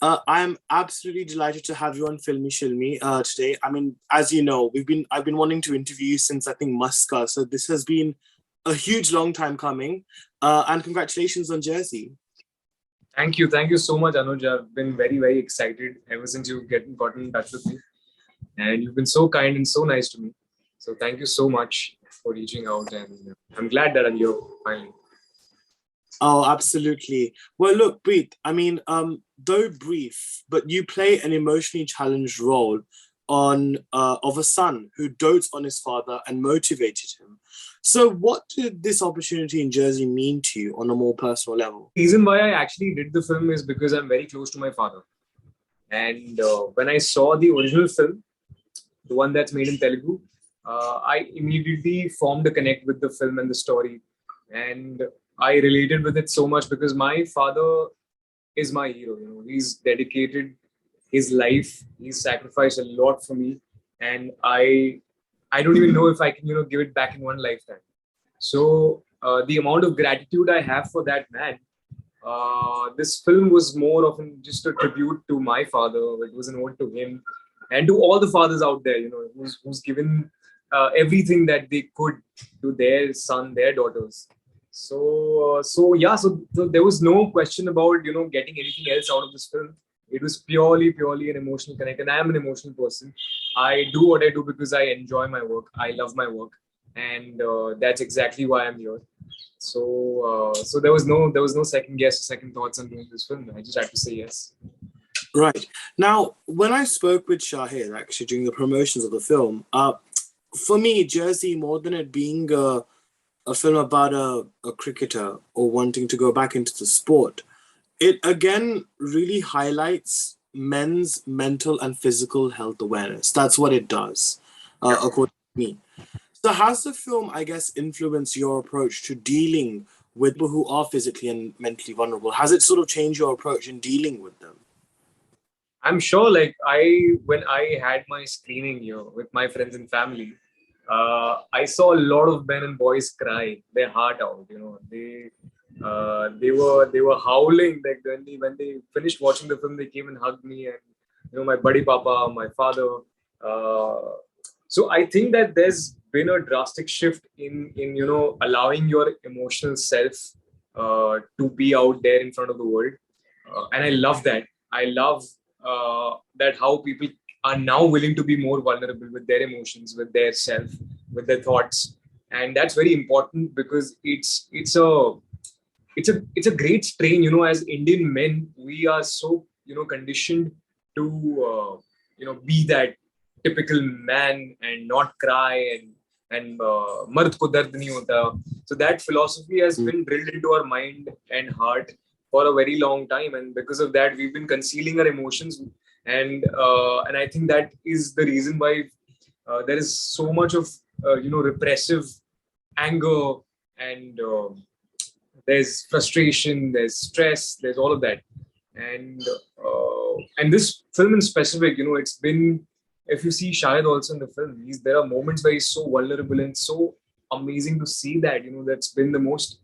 I'm absolutely delighted to have you on Filme Shilmy today. I mean, as you know, I've been wanting to interview you since I think Muska, so this has been a huge long time coming. And congratulations on Jersey. Thank you so much, Anuj. I've been very excited ever since you gotten in touch with me, and you've been so kind and so nice to me. So thank you so much for reaching out, and I'm glad that I'm here finally. Oh, absolutely. Well, look, Preet, I mean, though brief, but you play an emotionally challenged role on of a son who dotes on his father and motivated him. So, what did this opportunity in Jersey mean to you on a more personal level? The reason why I actually did the film is because I'm very close to my father, and when I saw the original film, the one that's made in Telugu, I immediately formed a connect with the film and the story, and I related with it so much because my father is my hero. You know, he's dedicated his life. He's sacrificed a lot for me, and I don't even know if I can give it back in one lifetime. So the amount of gratitude I have for that man. This film was more of just a tribute to my father. It was an ode to him and to all the fathers out there, who's given everything that they could to their son, their daughters. So there was no question about getting anything else out of this film. It was purely an emotional connect, and I am an emotional person. I do what I do because I enjoy my work. I love my work, and that's exactly why I'm here. So there was no second guess, second thoughts on doing this film. I just had to say yes. Right. Now, when I spoke with Shahid actually during the promotions of the film, for me, Jersey, more than it being a film about a cricketer or wanting to go back into the sport, it again really highlights men's mental and physical health awareness. That's what it does, according to me. So, has the film, I guess, influenced your approach to dealing with people who are physically and mentally vulnerable? Has it sort of changed your approach in dealing with them? I'm sure, like when I had my screening here with my friends and family, I saw a lot of men and boys cry their heart out. They were howling. Like when they finished watching the film, they came and hugged me, and my buddy Papa, my father. Uh, so I think that there's been a drastic shift in allowing your emotional self to be out there in front of the world, and I love that. I love that how people are now willing to be more vulnerable with their emotions, with their self, with their thoughts, and that's very important because it's a great strain. As Indian men, we are so conditioned to be that typical man and not cry and mard ko dard nahi hota. So that philosophy has Mm. been drilled into our mind and heart for a very long time, and because of that, we've been concealing our emotions, and I think that is the reason why there is so much of repressive anger, and there's frustration, there's stress, there's all of that, and this film in specific, it's been, if you see Shahid also in the film, there are moments where he's so vulnerable and so amazing to see that. That's been the most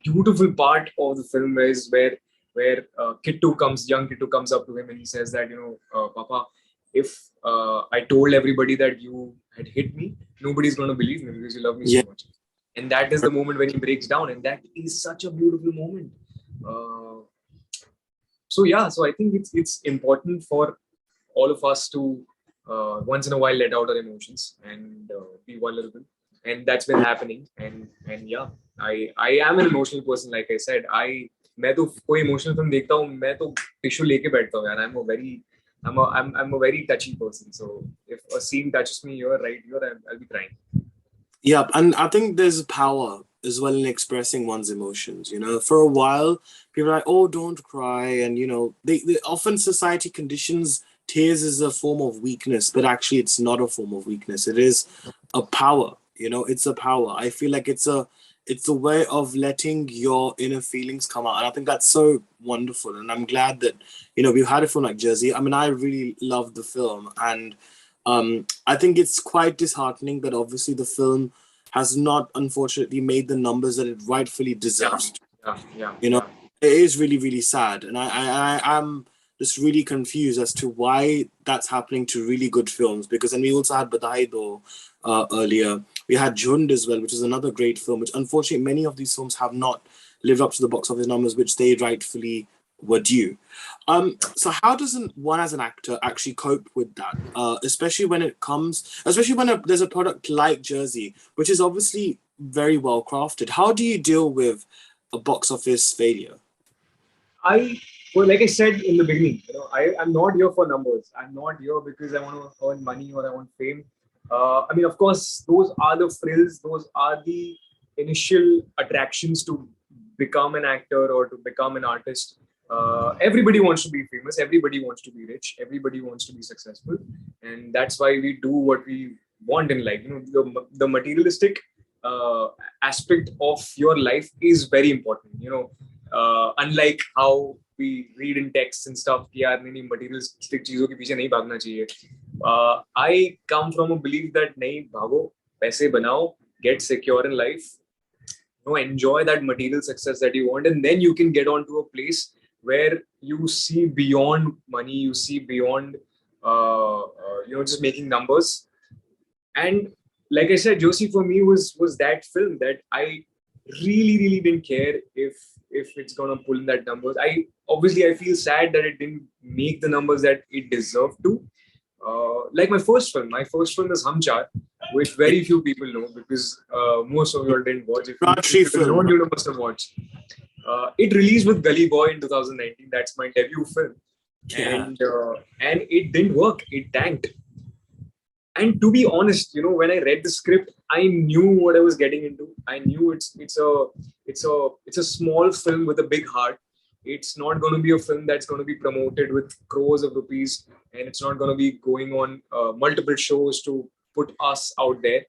beautiful part of the film is where young Kittu comes up to him and he says that Papa, if I told everybody that you had hit me, nobody's going to believe me because you love me so Yeah. much. And that is the moment when he breaks down, and that is such a beautiful moment. Uh, so I think it's important for all of us to once in a while let out our emotions and be vulnerable, and that's been happening. And yeah, I am an emotional person. Like I said, मैं तो कोई emotional film देखता हूँ, मैं तो tissue लेके बैठता हूँ यार. I'm a very touchy person. So if a scene touches me here, right here, I'll be crying. Yeah, and I think there's power as well in expressing one's emotions. You know, for a while, people are like, "Oh, don't cry," and they often society conditions tears as a form of weakness, but actually, it's not a form of weakness. It is a power. You know, it's a power. I feel like it's a way of letting your inner feelings come out, and I think that's so wonderful. And I'm glad that we've had a film like Jersey. I mean, I really loved the film, and I think it's quite disheartening that obviously the film has not, unfortunately, made the numbers that it rightfully Yeah, deserves. yeah, yeah, You know, yeah. It is really, really sad, and I am just really confused as to why that's happening to really good films. Because and we also had Badai Do earlier. We had Jhund as well, which is another great film. Which unfortunately many of these films have not lived up to the box office numbers which they rightfully were due. So how doesn't one as an actor actually cope with that, especially when it comes, especially when there's a product like Jersey, which is obviously very well crafted. How do you deal with a box office failure? I well, like I said in the beginning, I'm not here for numbers. I'm not here because I want to earn money or I want fame. I mean, of course, those are the frills. Those are the initial attractions to become an actor or to become an artist. Everybody wants to be famous. Everybody wants to be rich. Everybody wants to be successful, and that's why we do what we want in life. The materialistic aspect of your life is very important. Unlike how we read in texts and stuff कि यार नहीं materialistic चीजों के पीछे नहीं भागना चाहिए. I come from a belief that नहीं भागो, पैसे बनाओ, get secure in life, enjoy that material success that you want, and then you can get onto a place where you see beyond money, you see beyond just making numbers. And like I said, Josie for me was that film that I really didn't care if it's gonna pull in that numbers. I feel sad that it didn't make the numbers that it deserved to. Like my first film is Hum Char, which very few people know because most of you all didn't watch. If Rajshri you have known, film. you must have watched. It released with Gully Boy in 2019. That's my debut film, Yeah. and it didn't work. It tanked. And to be honest, when I read the script, I knew what I was getting into. I knew it's a small film with a big heart. It's not going to be a film that's going to be promoted with crores of rupees, and it's not going to be going on multiple shows to put us out there.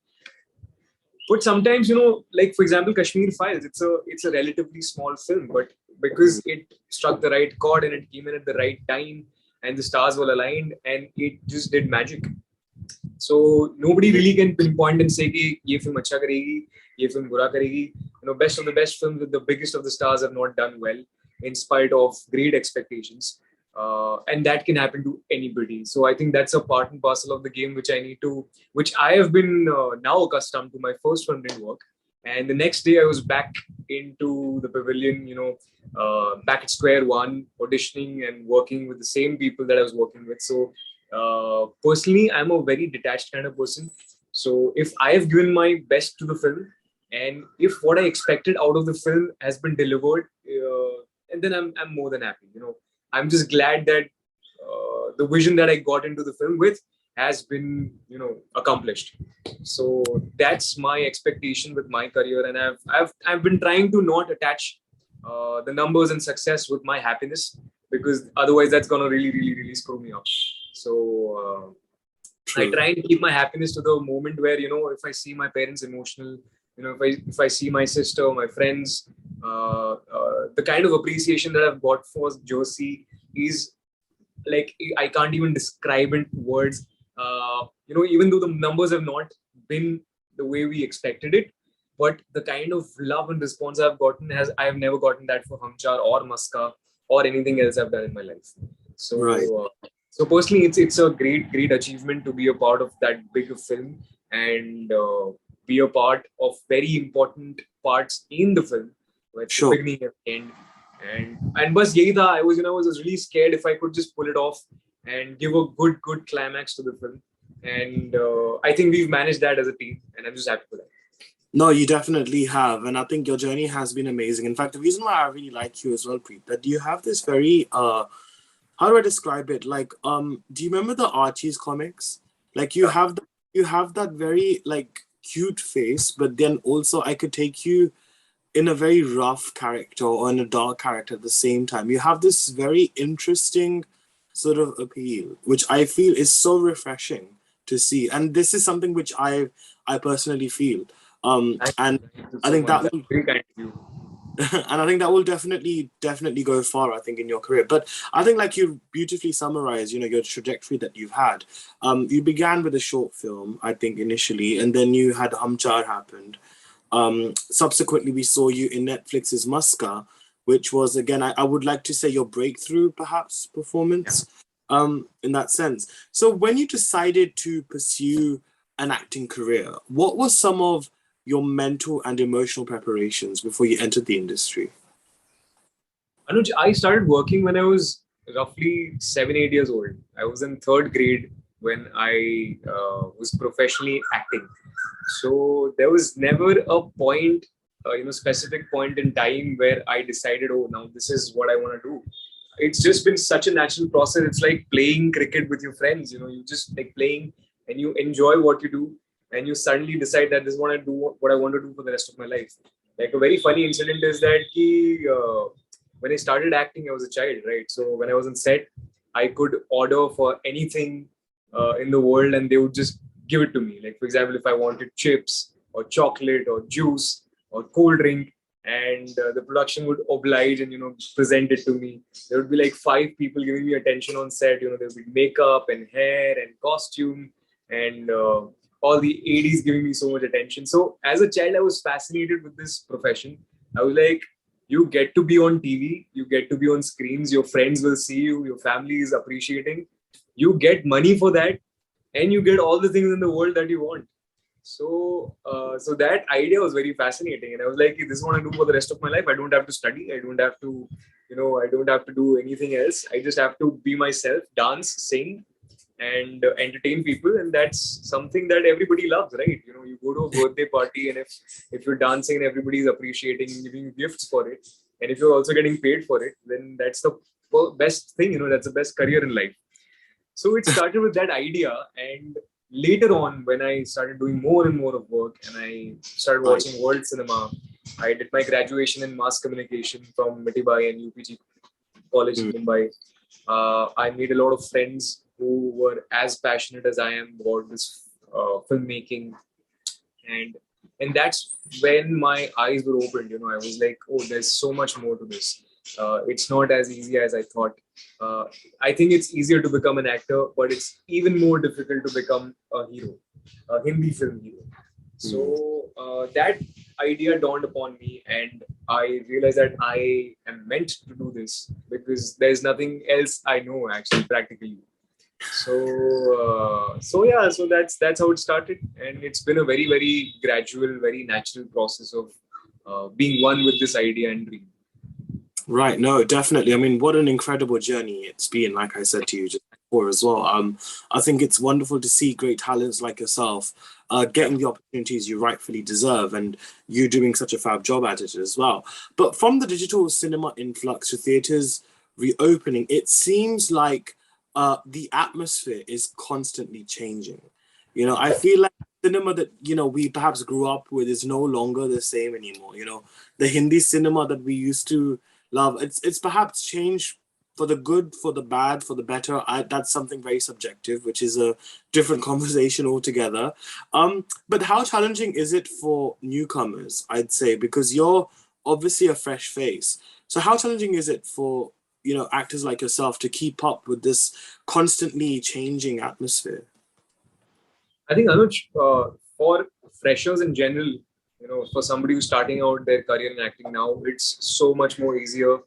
But sometimes, like for example, Kashmir Files, it's a relatively small film, but because it struck the right chord and it came in at the right time, and the stars were aligned, and it just did magic. So nobody really can pinpoint and say कि ये film अच्छा करेगी, ये film बुरा करेगी. Best of the best films with the biggest of the stars have not done well in spite of great expectations. And that can happen to anybody. So I think that's a part and parcel of the game which I have been now accustomed to. My first film didn't work. And the next day I was back into the pavilion, back at square one, auditioning and working with the same people that I was working with. So personally, I'm a very detached kind of person. So if I have given my best to the film, and if what I expected out of the film has been delivered, and then I'm more than happy. I'm just glad that the vision that I got into the film with has been accomplished. So that's my expectation with my career, and I've been trying to not attach the numbers and success with my happiness, because otherwise that's gonna really screw me up. So I try and keep my happiness to the moment where if I see my parents emotional, if I see my sister, my friends, the kind of appreciation that I've got for Josie is like I can't even describe in words. Even though the numbers have not been the way we expected it, but the kind of love and response I've gotten I have never gotten that for Hamchar or Maska or anything else I've done in my life. So, Right. so personally, it's a great achievement to be a part of that big film and be a part of very important parts in the film, with the Sure. beginning and the end. And bas yahi tha. I was really scared if I could just pull it off and give a good climax to the film. And I think we've managed that as a team, and I'm just happy for that. No, you definitely have, and I think your journey has been amazing. In fact, the reason why I really like you as well, Preet, that you have this very how do I describe it? Like, do you remember the Archie's comics? Like, Yeah. you have that very like cute face, but then also I could take you in a very rough character or in a dark character at the same time. You have this very interesting sort of appeal, which I feel is so refreshing to see. And this is something which I personally feel. And Thank you I so think much. that That's will very kind of you. and I think that will definitely go far, I think, in your career. But I think like you beautifully summarized, your trajectory that you've had. You began with a short film, I think, initially, and then you had Hamchar happened. Subsequently, we saw you in Netflix's Muska, which was again, I would like to say your breakthrough perhaps performance, in that sense. So when you decided to pursue an acting career, what were some of your mental and emotional preparations before you entered the industry? Anuj, I started working when I was roughly 7, 8 years old. I was in third grade when I was professionally acting. So there was never a point, specific point in time where I decided, oh, now this is what I want to do. It's just been such a natural process. It's like playing cricket with your friends. You just like playing and you enjoy what you do, and you suddenly decide that this is what I do, what I want to do for the rest of my life. Like a very funny incident is that when I started acting, I was a child, right? So when I was on set, I could order for anything in the world, and they would just give it to me. Like for example, if I wanted chips or chocolate or juice or cold drink, and the production would oblige and present it to me. There would be like 5 people giving me attention on set. There would be makeup and hair and costume and all the ADs giving me so much attention. So as a child, I was fascinated with this profession. I was like, you get to be on TV, you get to be on screens, your friends will see you, your family is appreciating, you get money for that, and you get all the things in the world that you want. So that idea was very fascinating, and I was like, this is what I do for the rest of my life. I don't have to study. I don't have to, I don't have to do anything else. I just have to be myself, dance, sing, and entertain people, and that's something that everybody loves, right? You go to a birthday party, and if you're dancing and everybody's appreciating and giving you gifts for it, and if you're also getting paid for it, then that's the best thing. That's the best career in life. So it started with that idea, and later on, when I started doing more and more of work, and I started Right. watching world cinema, I did my graduation in mass communication from Mitibai and UPG College in Mm. Mumbai. I made a lot of friends who were as passionate as I am about this filmmaking, and that's when my eyes were opened. I was like, oh, there's so much more to this. It's not as easy as I thought. Uh, I think it's easier to become an actor, but it's even more difficult to become a hero, a Hindi film hero. Mm. So that idea dawned upon me, and I realized that I am meant to do this because there's nothing else I know actually practically. So that's how it started, and it's been a very very gradual, very natural process of being one with this idea and dream. Right, no, definitely. I mean, what an incredible journey it's been, like I said to you just before as well. I think it's wonderful to see great talents like yourself Yeah. getting the opportunities you rightfully deserve, and you doing such a fab job at it as well. But from the digital cinema influx to theaters reopening, it seems like the atmosphere is constantly changing. I feel like cinema that, we perhaps grew up with is no longer the same anymore. The Hindi cinema that we used to love. It's perhaps changed for the good, for the bad, for the better. That's something very subjective, which is a different conversation altogether. But how challenging is it for newcomers? I'd say because you're obviously a fresh face. So how challenging is it for actors like yourself to keep up with this constantly changing atmosphere? I think Anuj, for freshers in general, for somebody who's starting out their career in acting now, it's so much more easier.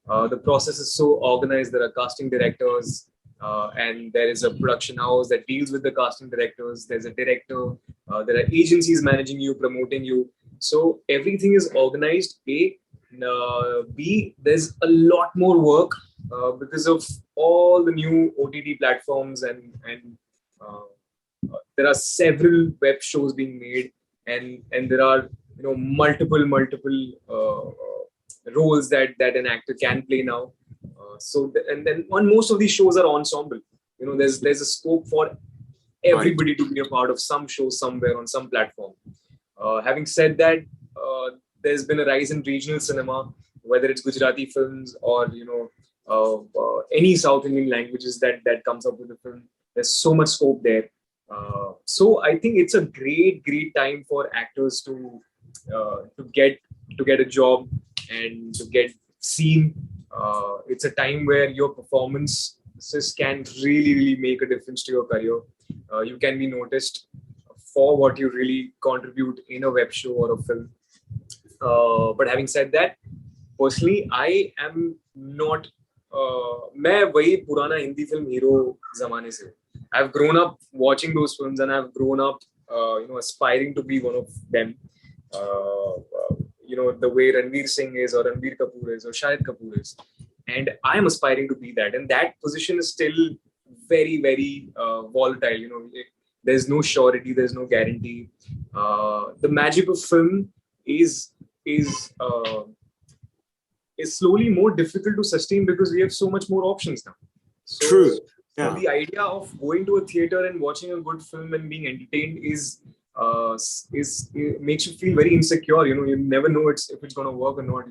The process is so organized. There are casting directors, and there is a production house that deals with the casting directors. There's a director. There are agencies managing you, promoting you. So everything is organized. A, B, there's a lot more work because of all the new OTT platforms, and uh, there are several web shows being made, and there are multiple roles that an actor can play now. And then on most of these shows are ensemble. There's a scope for Right. everybody to be a part of some show somewhere on some platform. Having said that, there's been a rise in regional cinema, whether it's Gujarati films or any South Indian languages that comes up with the film. There's so much scope there. So I think it's a great time for actors to get a job and to get seen. It's a time where your performances can really make a difference to your career. You can be noticed for what you really contribute in a web show or a film. But having said that, personally I am not मैं वही पुराना Hindi film hero जमाने से हूँ. I've grown up watching those films and I've grown up aspiring to be one of them. The way Ranveer Singh is or Ranveer Kapoor is or Shahid Kapoor is, and I'm aspiring to be that, and that position is still very very volatile. There's no surety, there's no guarantee. The magic of film is is uh, is slowly more difficult to sustain because we have so much more options now. So, True. so Yeah. the idea of going to a theater and watching a good film and being entertained it makes you feel very insecure. You never know if it's going to work or not.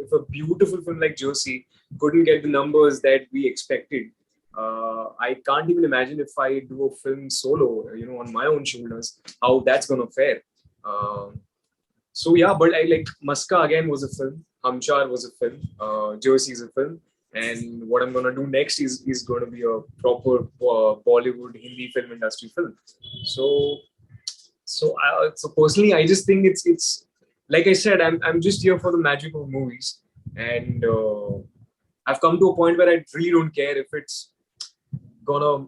If a beautiful film like Josie couldn't get the numbers that we expected, I can't even imagine if I do a film solo, on my own shoulders, how that's going to fare. So yeah, but I like Maska again was a film, Hamchar was a film, Josie is a film, and what I'm gonna do next is going to be a proper Bollywood Hindi film industry film. So personally, I just think it's like I said, I'm just here for the magic of movies, and I've come to a point where I really don't care if it's gonna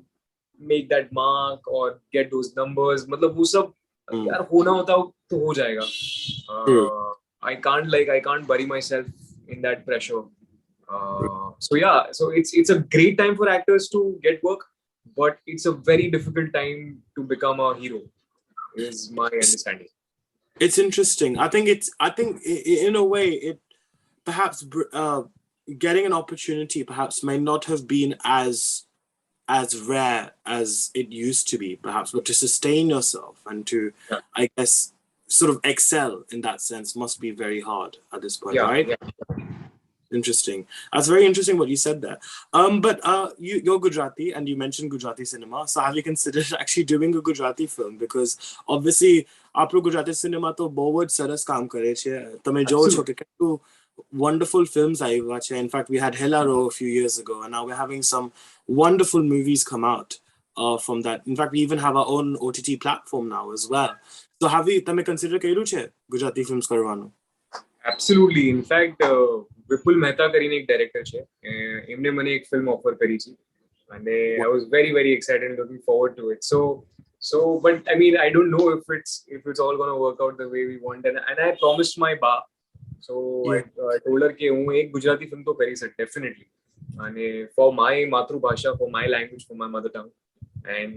make that mark or get those numbers. मतलब वो सब यार होना होता तो हो जाएगा. I can't bury myself in that pressure. So it's a great time for actors to get work, but it's a very difficult time to become a hero, is my understanding. It's interesting. I think in a way it perhaps getting an opportunity perhaps may not have been as rare as it used to be, perhaps, but to sustain yourself and to, I guess, sort of excel in that sense must be very hard at this point, right? Yeah. Interesting. That's very interesting what you said there. But you're Gujarati and you mentioned Gujarati cinema. So have you considered actually doing a Gujarati film? Because obviously, आपरो Gujarati cinema तो बहुत सरस काम करे छे. તમે જોવો છો કે કેટલું wonderful films આવ્યા છે. In fact, we had Hello a few years ago, and now we're having some wonderful movies come out from that. In fact, we even have our own OTT platform now as well. So have you તમે consider કર્યું છે Gujarati films કરવાનું? Absolutely. In fact, વિપુલ મહેતા કરીને એક director છે, એમને મને એક ફિલ્મ ઓફર કરી છે અને I was very very excited and looking forward to it. But I mean, I don't know if it's all going to work out the way we want, and I promised my ba. So I told her કે હું એક Gujarati film તો કરીશ definitely, અને for my માતૃભાષા, for my language, for my mother tongue. And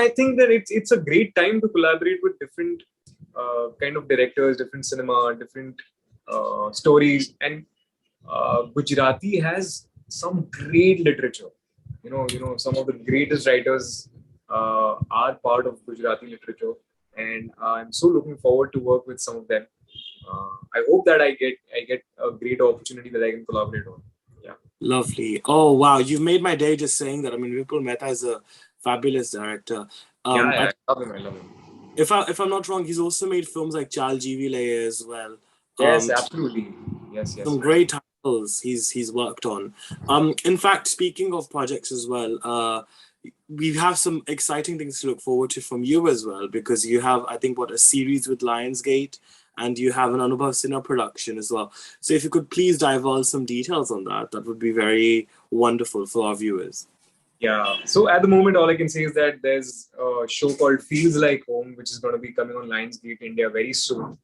I think that it's a great time to collaborate with different kind of directors, different cinema, different stories, and Gujarati has some great literature. Some of the greatest writers are part of Gujarati literature, and I'm so looking forward to work with some of them. I hope that I get a great opportunity that I can collaborate on. Yeah. Lovely. Oh wow, you've made my day just saying that. I mean, Vipul Mehta is a fabulous director. I love him. If I'm not wrong, he's also made films like Chal Jeevile as well. Yes, absolutely. Yes. Some great titles he's worked on. In fact, speaking of projects as well, we have some exciting things to look forward to from you as well, because you have, I think, a series with Lionsgate, and you have an Anubhav Sinha production as well. So if you could please divulge some details on that would be very wonderful for our viewers. Yeah. So at the moment, all I can say is that there's a show called Feels Like Home, which is going to be coming on Lionsgate India very soon.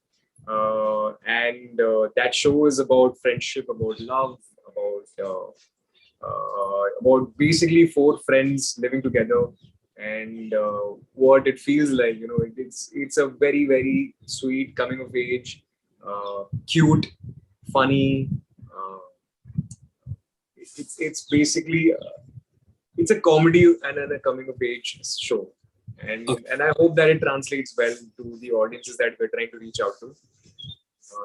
And that show is about friendship, about love, about basically 4 friends living together, and what it feels like. It's a very very sweet coming of age, cute, funny. It's basically it's a comedy and a coming of age show, and I hope that it translates well to the audiences that we're trying to reach out to.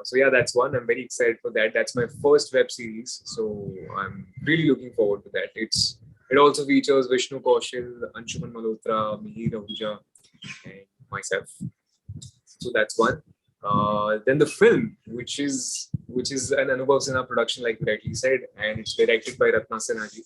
So yeah, that's one. I'm very excited for that. That's my first web series, so I'm really looking forward to that. It also features Vishnu Kaushal, Anshuman Malhotra, Mihir Ahuja, and myself. So that's one. Then the film, which is an Anubhav Sinha production, like you rightly said, and it's directed by Ratna Sinha ji,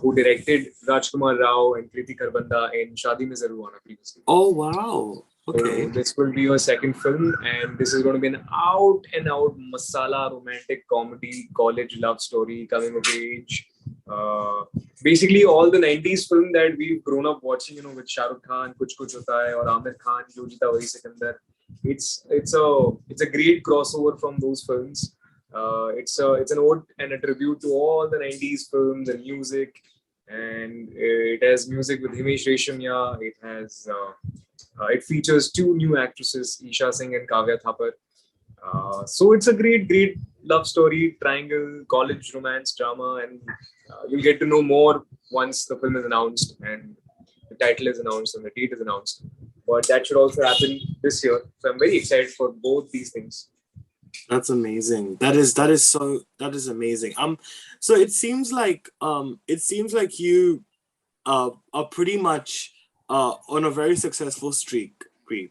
who directed Rajkumar Rao and Kriti Kharbanda in Shadi Mein Zarur Aana previously. Oh wow! Okay. So this will be your second film, and this is going to be an out and out masala romantic comedy, college love story, coming of age. Uh, Basically, all the '90s film that we've grown up watching, with Shah Rukh Khan, Kuch Kuch Hota Hai, or Amir Khan, Jo Jeeta Wahi Sikandar. It's a great crossover from those films. It's an ode and a tribute to all the '90s films and music, and it has music with Himesh Reshamya. It features two new actresses, Isha Singh and Kavya Thapar. So it's a great love story, triangle, college romance drama, and you'll get to know more once the film is announced and the title is announced and the date is announced. But that should also happen this year. So I'm very excited for both these things. That's amazing. That is amazing. So it seems like you are pretty much on a very successful streak, Preet.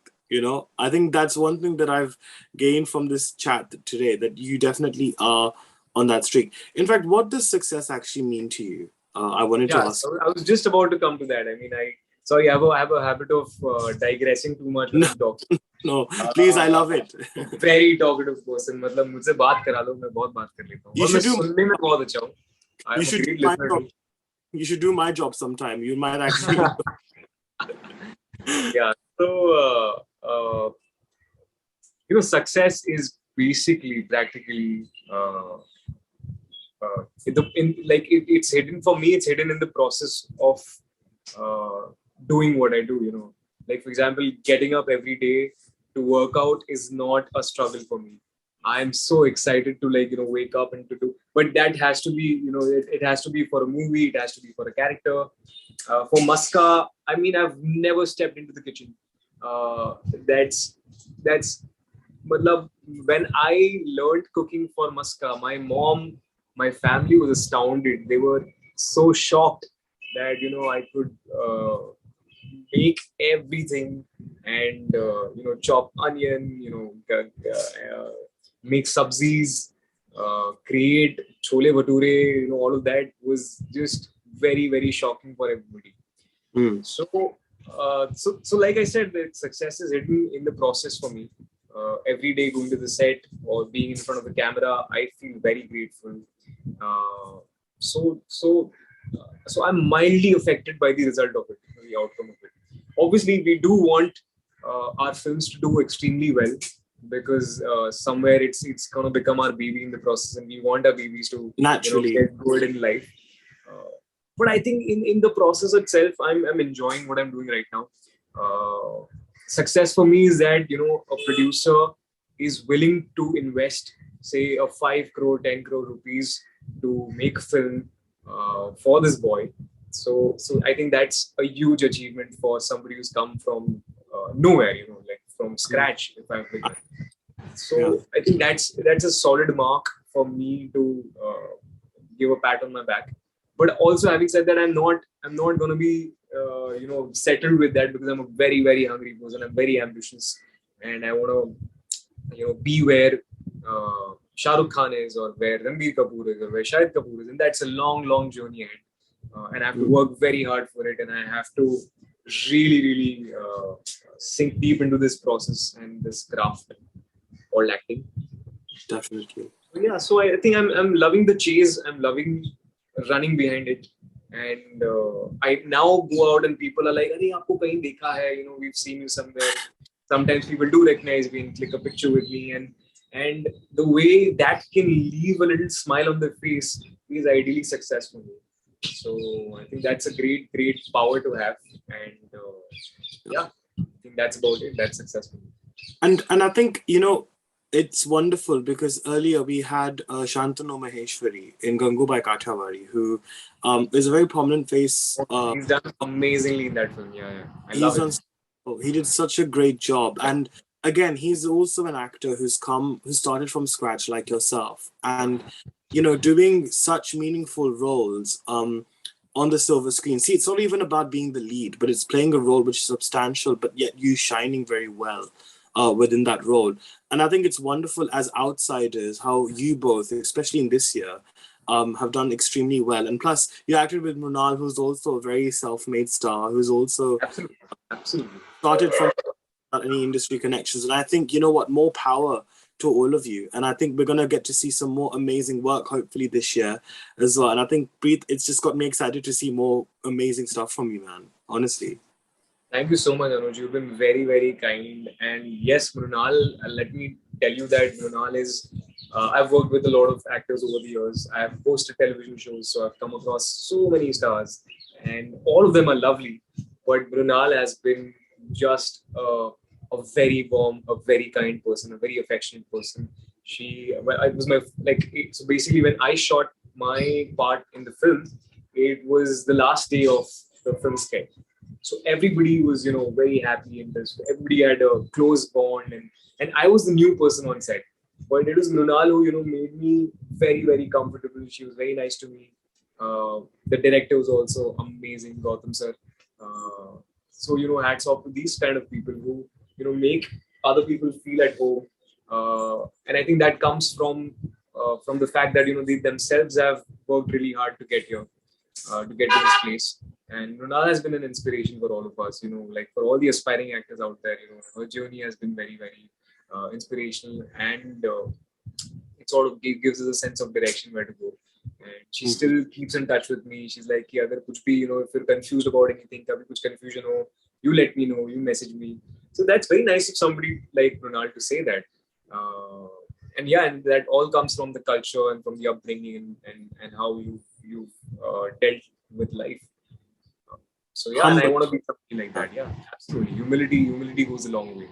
I think that's one thing that I've gained from this chat today, that you definitely are on that streak. In fact, what does success actually mean to you? I wanted to Yeah, ask. so I was just about to come to that. I mean, I have a habit of digressing too much when No, I'm talking. no, please, I Uh, love it. Very talkative person, मतलब मुझसे बात करा लो, मैं बहुत बात कर लेता हूँ You और मैं should do सुनने में बहुत अच्छा हूँ. I you am a should do great my listener job. Too. You should do my job sometime. You might actually. Yeah, so success is basically practically it's hidden for me. It's hidden in the process of uh, doing what I do. Like for example, getting up every day to work out is not a struggle for me. I'm so excited to wake up and to do, but that has to be it has to be for a movie. It has to be for a character. For Muska, I mean, I've never stepped into the kitchen. Uh, that's that's Matlab, when I learned cooking for Muska, my mom, my family was astounded. They were so shocked that I could make everything and chop onion, make sabzis, create chole bhature. All of that was just very shocking for everybody. Hmm. So like I said, the success is hidden in the process for me. Every day going to the set or being in front of the camera, I feel very grateful. Uh, so so so I'm mildly affected by the result of it, the outcome of it. Obviously, we do want our films to do extremely well because somewhere it's gonna become our baby in the process, and we want our babies to Naturally. get good in life. Uh, but I think in the process itself, I'm enjoying what I'm doing right now. Success for me is that a producer is willing to invest, say, a 5 crore, 10 crore rupees to make a film for this boy. So I think that's a huge achievement for somebody who's come from nowhere, like from scratch. If I've begun, Yeah. so I think that's a solid mark for me to give a pat on my back. But also, having said that, I'm not going to be settled with that because I'm a very hungry person. I'm very ambitious, and I want to be where Shah Rukh Khan is, or where Ranbir Kapoor is, or where Shahid Kapoor is, and that's a long journey ahead. And I have to work very hard for it, and I have to really sink deep into this process and this craft called acting. Definitely. So I think I'm loving the chase. I'm loving running behind it, and I now go out and people are like, "Arey, aapko kahin dekha hai? We've seen you somewhere." Sometimes people do recognize me and click a picture with me, and the way that can leave a little smile on their face is ideally success for me. So I think that's a great power to have, and I think that's about it. That's successful. And I think it's wonderful because earlier we had Shantanu Maheshwari in Gangubai Kathiawadi, who is a very prominent face. He's done amazingly in that film. Yeah, I love He's it. on. Oh, he did such a great job, and again, he's also an actor who started from scratch like yourself, and doing such meaningful roles on the silver screen. See, it's not even about being the lead, but it's playing a role which is substantial, but yet you shining very well within that role. And I think it's wonderful as outsiders how you both, especially in this year, have done extremely well. And plus, you acted with Mrunal, who's also a very self-made star, who's also Absolutely, absolutely. started from. without any industry connections. And I think, you know what, more power to all of you. And I think we're going to get to see some more amazing work, hopefully this year as well. And I think, Preet, it's just got me excited to see more amazing stuff from you, man. Honestly. Thank you so much, Anuj. You've been very, very kind. And yes, Mrunal, let me tell you that Mrunal is. I've worked with a lot of actors over the years. I've hosted television shows, so I've come across so many stars, and all of them are lovely. But Mrunal has been just a very warm, a very kind person, a very affectionate person. Well, it was my so basically when I shot my part in the film, it was the last day of the film sketch, so everybody was, very happy in this. Everybody had a close bond, and I was the new person on set. But it was Mrunal who, made me very, very comfortable. She was very nice to me. The director was also amazing, Gautam sir. So, hats off to these kind of people who, make other people feel at home. And I think that comes from the fact that, they themselves have worked really hard to get here, to get to this place. And Mrunal has been an inspiration for all of us, like for all the aspiring actors out there, her journey has been very, very inspirational, and it sort of gives us a sense of direction where to go. And she still keeps in touch with me. She's like, yeah, agar kuch bhi, if you're confused about anything, kabhi kuch confusion ho, you let me know, you message me. So that's very nice of somebody like Mrunal to say that. And yeah, and that all comes from the culture and from the upbringing, and how you've dealt with life. So yeah, and I Humble. want to be something like that. Yeah, absolutely. Humility goes a long way.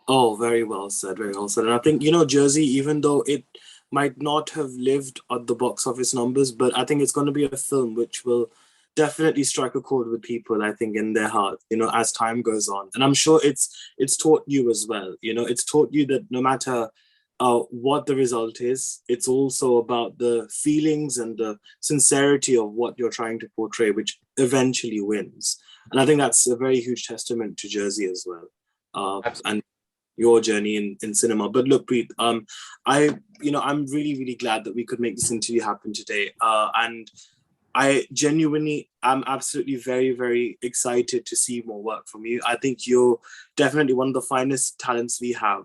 Oh, very well said, very well said. And I think, Jersey, even though it might not have lived at the box office numbers, but I think it's going to be a film which will definitely strike a chord with people, I think, in their hearts, as time goes on. And I'm sure it's taught you as well. It's taught you that no matter what the result is, it's also about the feelings and the sincerity of what you're trying to portray, which eventually wins. And I think that's a very huge testament to Jersey as well. And your journey in cinema. But look, Preet, I'm really, really glad that we could make this interview happen today. And I genuinely am absolutely very, very excited to see more work from you. I think you're definitely one of the finest talents we have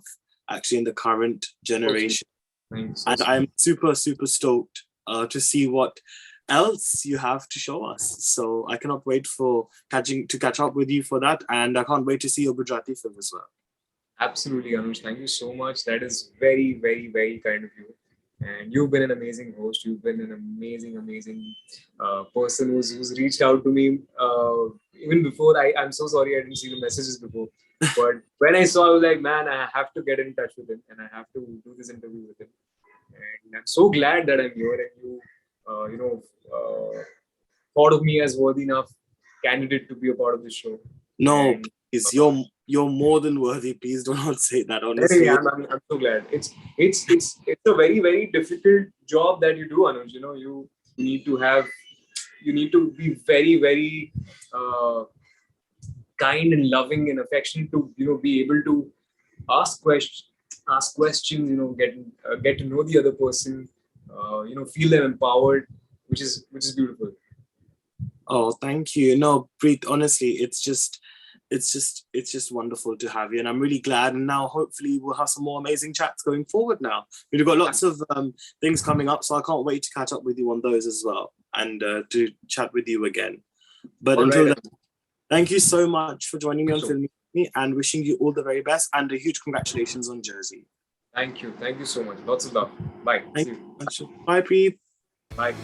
actually in the current generation. Thanks. And I'm super, super stoked to see what else you have to show us. So I cannot wait to catch up with you for that. And I can't wait to see your Gujarati film as well. Absolutely, Anush. Thank you so much. That is very, very, very kind of you. And you've been an amazing host. You've been an amazing, amazing person who's reached out to me even before. I'm so sorry I didn't see the messages before. But when I saw, I was like, man, I have to get in touch with him, and I have to do this interview with him. And I'm so glad that I'm here, and thought of me as worthy enough candidate to be a part of this show. No, And, please, you're more than worthy. Please do not say that. Honestly, I'm so glad. It's a very, very difficult job that you do, Anuj. You need to be very, very kind and loving and affectionate to be able to ask questions. Get to know the other person. Feel them empowered, which is beautiful. oh, thank you. No, Preet, honestly, it's just wonderful to have you, and I'm really glad. And now, hopefully, we'll have some more amazing chats going forward. Now we've got lots of things coming up, so I can't wait to catch up with you on those as well, and to chat with you again. But until then, thank you so much for joining me on Filme Shilmy, and wishing you all the very best, and a huge congratulations on Jersey. Thank you so much. Lots of love. Bye. Thank you. Bye, Preet. Bye.